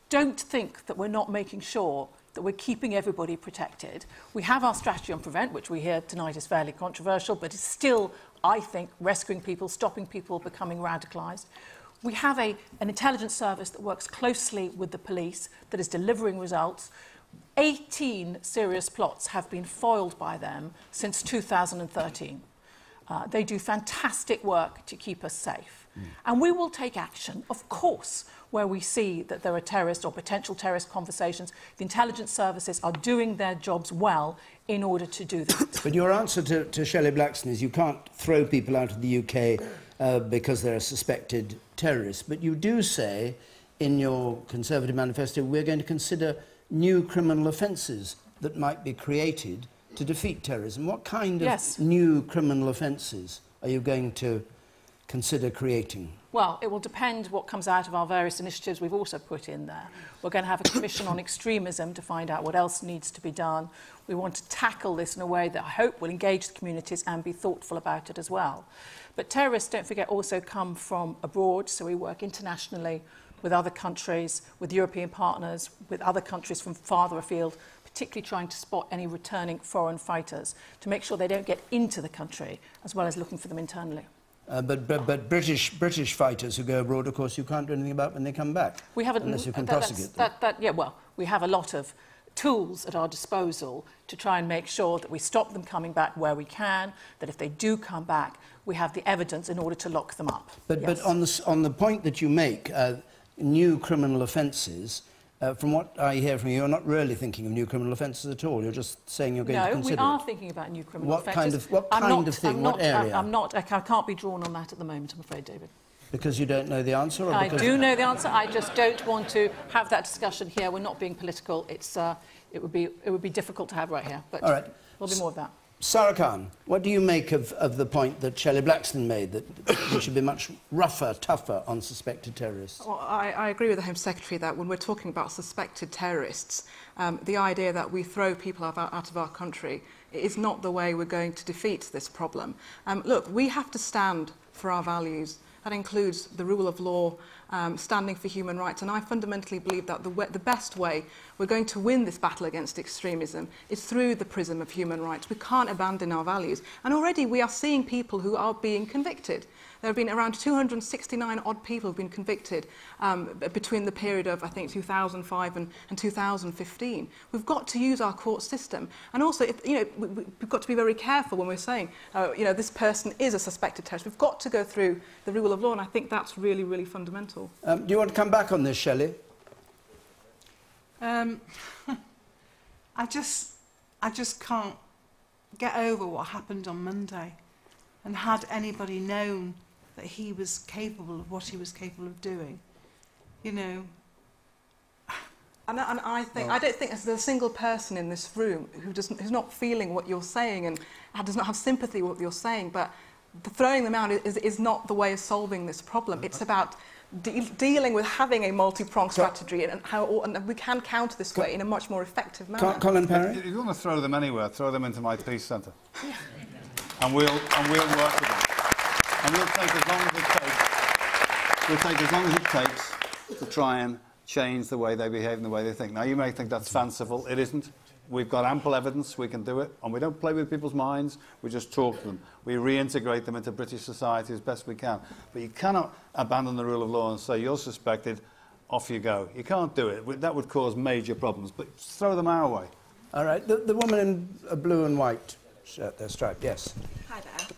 don't think that we're not making sure that we're keeping everybody protected. We have our strategy on Prevent, which we hear tonight is fairly controversial, but it's still, I think, rescuing people, stopping people becoming radicalised. We have an intelligence service that works closely with the police, that is delivering results. 18 serious plots have been foiled by them since 2013. They do fantastic work to keep us safe. And we will take action, of course, where we see that there are terrorist or potential terrorist conversations. The intelligence services are doing their jobs well in order to do that. But your answer to Shelley Blackston is you can't throw people out of the UK because they're suspected terrorists. But you do say in your Conservative manifesto, we're going to consider new criminal offences that might be created to defeat terrorism. What kind of new criminal offences are you going to consider creating? Well, it will depend what comes out of our various initiatives we've also put in there. We're going to have a commission on extremism to find out what else needs to be done. We want to tackle this in a way that I hope will engage the communities and be thoughtful about it as well. But terrorists, don't forget, also come from abroad, so we work internationally with other countries, with European partners, with other countries from farther afield, particularly trying to spot any returning foreign fighters to make sure they don't get into the country, as well as looking for them internally. But British fighters who go abroad, of course, you can't do anything about when they come back. We haven't, unless you can prosecute them. Yeah, well, we have a lot of tools at our disposal to try and make sure that we stop them coming back where we can, that if they do come back, we have the evidence in order to lock them up. But on the point that you make, new criminal offences, from what I hear from you, you're not really thinking of new criminal offences at all. You're just saying you're going to consider No, we are thinking about new criminal offences. What kind of thing? What area? I can't be drawn on that at the moment, I'm afraid, David. Because you don't know the answer? Or I do know the answer. I just don't want to have that discussion here. We're not being political. It would be difficult to have right here. But all right. There'll be more of that. Sara Khan, what do you make of the point that Shelley Blackstone made, that we should be much rougher, tougher on suspected terrorists? Well, I agree with the Home Secretary that when we're talking about suspected terrorists, the idea that we throw people out of our country is not the way we're going to defeat this problem. Look, we have to stand for our values. That includes the rule of law, standing for human rights, and I fundamentally believe that the best way we're going to win this battle against extremism is through the prism of human rights. We can't abandon our values. And already we are seeing people who are being convicted. There have been around 269 odd people who have been convicted between the period of, I think, 2005 and 2015. We've got to use our court system. And also, we've got to be very careful when we're saying, this person is a suspected terrorist. We've got to go through the rule of law, and I think that's really, really fundamental. Do you want to come back on this, Shelley? I just can't get over what happened on Monday. And had anybody known that he was capable of what he was capable of doing, And I don't think there's a single person in this room who's not feeling what you're saying and does not have sympathy with what you're saying. But throwing them out is not the way of solving this problem. It's about dealing with having a multi-pronged strategy and we can counter this way in a much more effective manner. Colin Parry? If you want to throw them anywhere, throw them into my peace centre. And we'll work with them. And we'll take as long as it takes to try and change the way they behave and the way they think. Now, you may think that's fanciful. It isn't. We've got ample evidence we can do it, and we don't play with people's minds. We just talk to them. We reintegrate them into British society as best we can. But you cannot abandon the rule of law and say, you're suspected, off you go. You can't do it. That would cause major problems. But throw them our way. All right. The woman in a blue and white shirt, they're striped, yes. Hi there.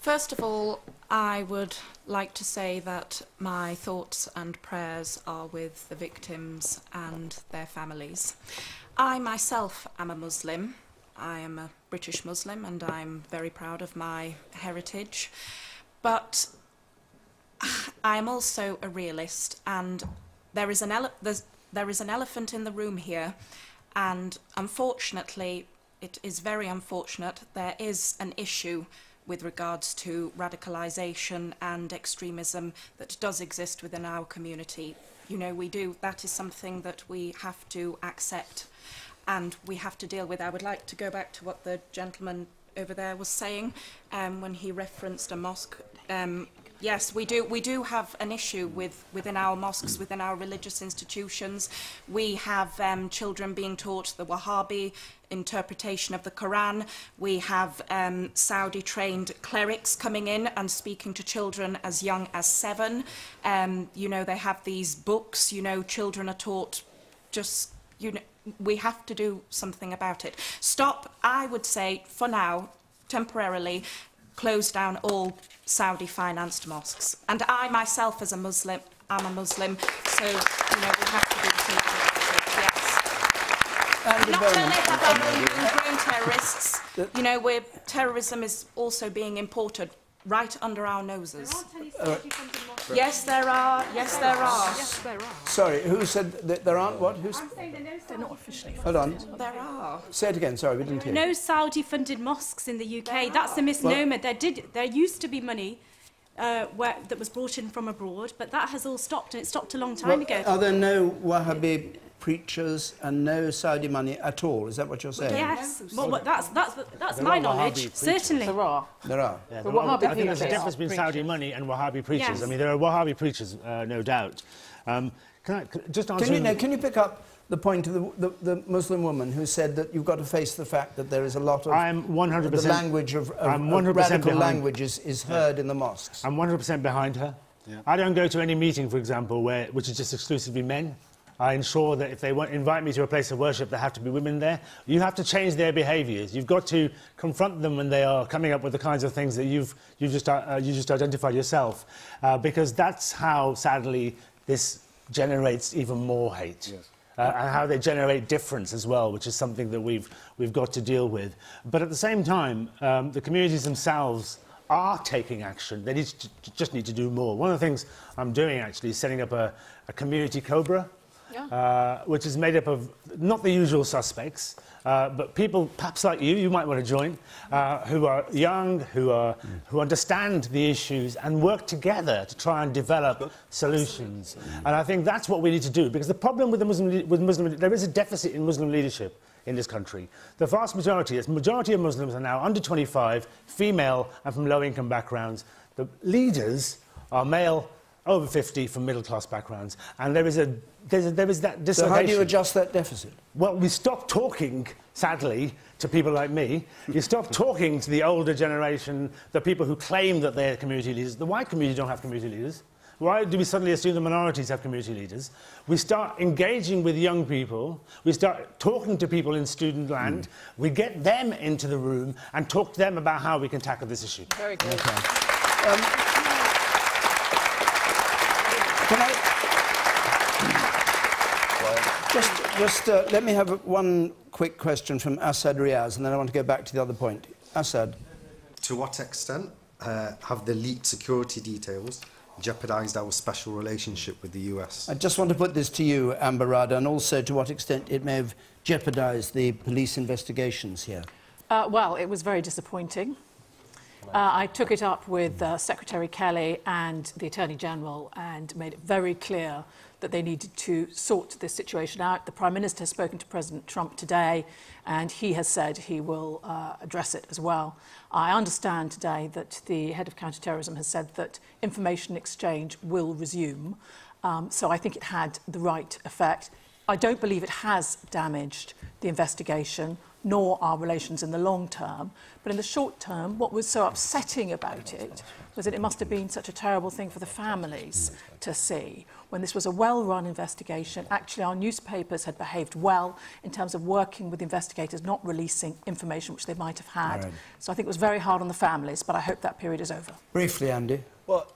First of all, I would like to say that my thoughts and prayers are with the victims and their families. I myself am a Muslim. I am a British Muslim and I'm very proud of my heritage. But I am also a realist, and there is an elephant in the room here, and unfortunately, it is very unfortunate, there is an issue with regards to radicalisation and extremism that does exist within our community. That is something that we have to accept and we have to deal with. I would like to go back to what the gentleman over there was saying when he referenced a mosque. Yes, we do have an issue within our mosques, within our religious institutions. We have children being taught the Wahhabi interpretation of the Quran. We have Saudi-trained clerics coming in and speaking to children as young as 7. They have these books, children are taught we have to do something about it. Stop, I would say, for now, temporarily, close down all Saudi-financed mosques. And I myself, as a Muslim, I'm a Muslim, so, we have to do something about it, yes. Not only have our homegrown terrorists, where terrorism is also being imported right under our noses. Yes, there are. Yes, there are. Yes, there are. Sorry, who said that there aren't what? Who's? I'm saying they're not officially. Hold on. There are. Say it again, sorry, we didn't hear. No Saudi-funded mosques in the UK. That's a misnomer. There used to be money that was brought in from abroad, but that has all stopped, and it stopped a long time ago. Are there no Wahhabi preachers and no Saudi money at all? Is that what you're saying? Yes. Well, that's my knowledge. Certainly. There are. There are. Yeah, The there are. Wahhabi I think there's a preachers. difference between Saudi money and Wahhabi preachers. Yes. I mean, there are Wahhabi preachers, no doubt. Can I just answer... Can you pick up the point of the Muslim woman who said that you've got to face the fact that there is a lot of... I'm 100%... The language of I'm 100% radical behind, language is heard in the mosques. I'm 100% behind her. Yeah. I don't go to any meeting, for example, which is just exclusively men. I ensure that if they invite me to a place of worship, there have to be women there. You have to change their behaviours. You've got to confront them when they are coming up with the kinds of things that you just identified yourself, because that's how, sadly, this generates even more hate. Yes. And how they generate difference as well, which is something that we've got to deal with. But at the same time, the communities themselves are taking action. They just need to do more. One of the things I'm doing, actually, is setting up a community COBRA, which is made up of not the usual suspects, but people perhaps like you might want to join, who are young, who understand the issues and work together to try and develop solutions. And I think that's what we need to do, because the problem with there is a deficit in Muslim leadership in this country. The vast majority of Muslims are now under 25, female and from low-income backgrounds. The leaders are male, over 50, from middle-class backgrounds, and there is that dislocation. So how do you adjust that deficit? Well, we stop talking, sadly, to people like me. You stop talking to the older generation, the people who claim that they're community leaders. The white community don't have community leaders. Why do we suddenly assume the minorities have community leaders? We start engaging with young people. We start talking to people in student land. We get them into the room and talk to them about how we can tackle this issue. Very good. Okay. Can I just let me have one quick question from Asad Riaz, and then I want to go back to the other point. Asad. To what extent have the leaked security details jeopardised our special relationship with the US? I just want to put this to you, Amber Rudd, and also to what extent it may have jeopardised the police investigations here. Well, it was very disappointing. I took it up with Secretary Kelly and the Attorney General and made it very clear that they needed to sort this situation out. The Prime Minister has spoken to President Trump today, and he has said he will address it as well. I understand today that the head of counterterrorism has said that information exchange will resume, so I think it had the right effect. I don't believe it has damaged the investigation, nor our relations in the long term. But in the short term, what was so upsetting about it was that it must have been such a terrible thing for the families to see. When this was a well-run investigation, actually our newspapers had behaved well in terms of working with investigators, not releasing information which they might have had. Right. So I think it was very hard on the families, but I hope that period is over. Briefly, Andy. Well,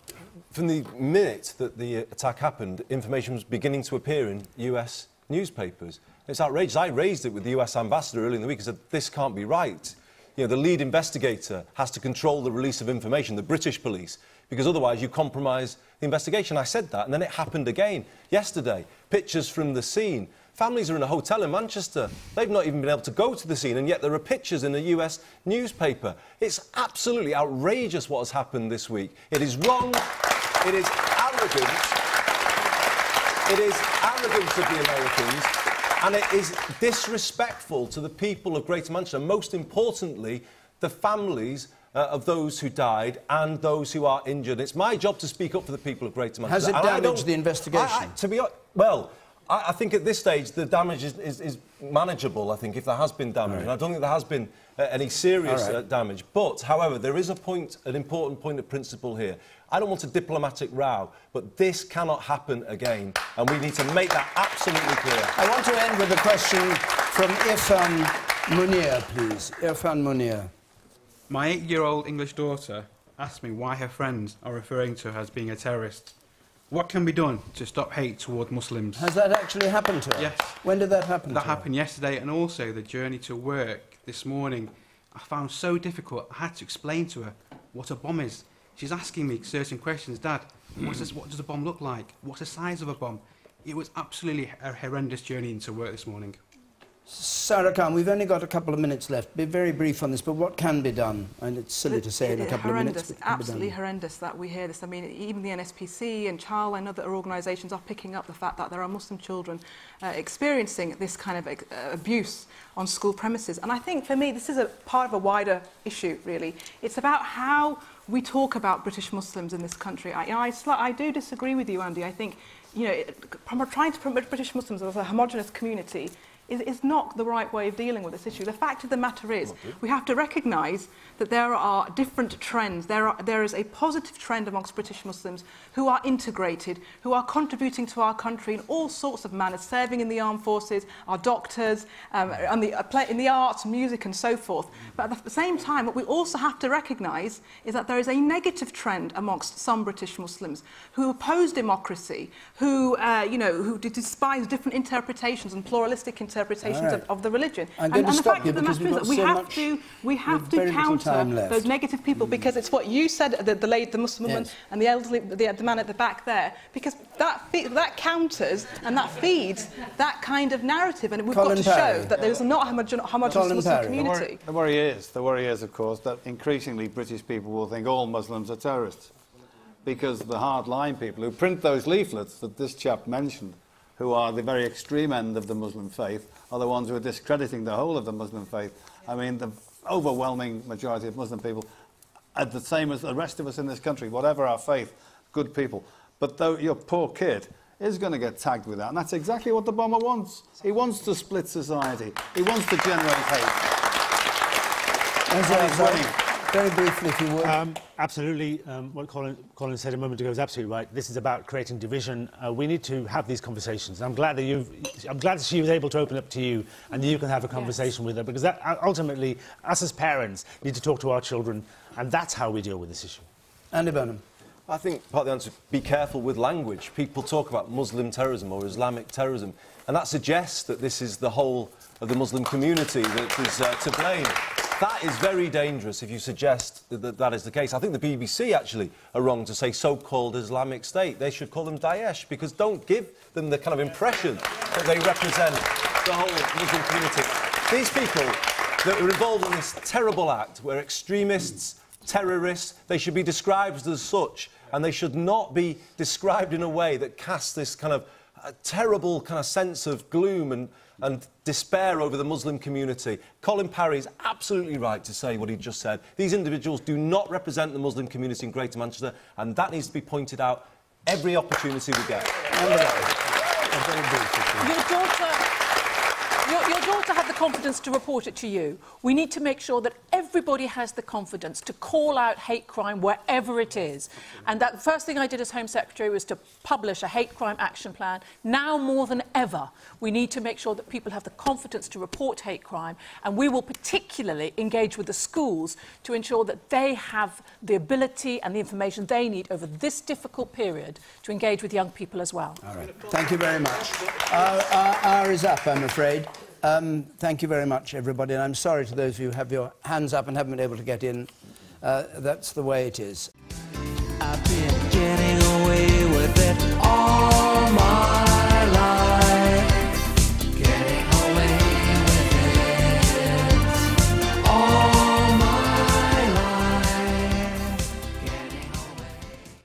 from the minute that the attack happened, information was beginning to appear in US newspapers. It's outrageous. I raised it with the US ambassador earlier in the week and said, this can't be right. You know, the lead investigator has to control the release of information, the British police, because otherwise you compromise the investigation. I said that, and then it happened again yesterday. Pictures from the scene. Families are in a hotel in Manchester. They've not even been able to go to the scene, and yet there are pictures in a US newspaper. It's absolutely outrageous what has happened this week. It is wrong. It is arrogant. It is arrogant of the Americans. And it is disrespectful to the people of Greater Manchester, most importantly, the families of those who died and those who are injured. It's my job to speak up for the people of Greater Manchester. Has it damaged the investigation? I think at this stage the damage is manageable, I think, if there has been damage. Right. And I don't think there has been any serious damage. But, however, there is an important point of principle here. I don't want a diplomatic row, but this cannot happen again, and we need to make that absolutely clear. I want to end with a question from Irfan Munir, please. Irfan Munir. My 8-year-old English daughter asked me why her friends are referring to her as being a terrorist. What can be done to stop hate toward Muslims? Has that actually happened to her? Yes. When did that happen That happened yesterday, and also the journey to work this morning I found so difficult. I had to explain to her what a bomb is. She's asking me certain questions. Dad, what does a bomb look like? What's the size of a bomb? It was absolutely a horrendous journey into work this morning. Sara Khan, we've only got a couple of minutes left. Be very brief on this, but what can be done? And it's silly to say in a couple of minutes. Absolutely horrendous that we hear this. I mean, even the NSPC and Child and other organisations are picking up the fact that there are Muslim children experiencing this kind of abuse on school premises. And I think, for me, this is a part of a wider issue, really. It's about how we talk about British Muslims in this country. I do disagree with you, Andy. I think, trying to promote British Muslims as a homogenous community is not the right way of dealing with this issue. The fact of the matter is, we have to recognise that there are different trends. There is a positive trend amongst British Muslims who are integrated, who are contributing to our country in all sorts of manners, serving in the armed forces, our doctors, in the arts, music and so forth. But at the same time, what we also have to recognise is that there is a negative trend amongst some British Muslims who oppose democracy, who despise different interpretations and pluralistic interpretations of the religion. I'm going to stop you because we've got so much. We have to counter those negative people, because it's what you said, the Muslim woman and the elderly, the man at the back there, because that counters and that feeds that kind of narrative, and we've got to show that there's not a homogenous Muslim community. The worry is, of course, that increasingly British people will think all Muslims are terrorists, because the hard-line people who print those leaflets that this chap mentioned, who are the very extreme end of the Muslim faith, are the ones who are discrediting the whole of the Muslim faith. I mean, the overwhelming majority of Muslim people are the same as the rest of us in this country, whatever our faith, good people. But though your poor kid is going to get tagged with that, and that's exactly what the bomber wants. He wants to split society. He wants to generate hate. Very briefly, if you would. Absolutely. What Colin said a moment ago is absolutely right. This is about creating division. We need to have these conversations. I'm glad that she was able to open up to you, and that you can have a conversation with her, because that, ultimately, us as parents need to talk to our children, and that's how we deal with this issue. Andy Burnham. I think part of the answer is be careful with language. People talk about Muslim terrorism or Islamic terrorism, and that suggests that this is the whole of the Muslim community that is to blame. That is very dangerous if you suggest that that is the case. I think the BBC actually are wrong to say so-called Islamic State. They should call them Daesh, because don't give them the kind of impression that they represent the whole Muslim community. These people that are involved in this terrible act were extremists, terrorists. They should be described as such, and they should not be described in a way that casts this kind of terrible kind of sense of gloom and despair over the Muslim community. Colin Parry is absolutely right to say what he just said. These individuals do not represent the Muslim community in Greater Manchester, and that needs to be pointed out every opportunity we get. Your daughter had the confidence to report it to you. We need to make sure that everybody has the confidence to call out hate crime wherever it is. And that first thing I did as Home Secretary was to publish a hate crime action plan. Now more than ever, we need to make sure that people have the confidence to report hate crime, and we will particularly engage with the schools to ensure that they have the ability and the information they need over this difficult period to engage with young people as well. All right. Thank you very much. Our hour is up, I'm afraid. Thank you very much, everybody, and I'm sorry to those of you who have your hands up and haven't been able to get in. That's the way it is.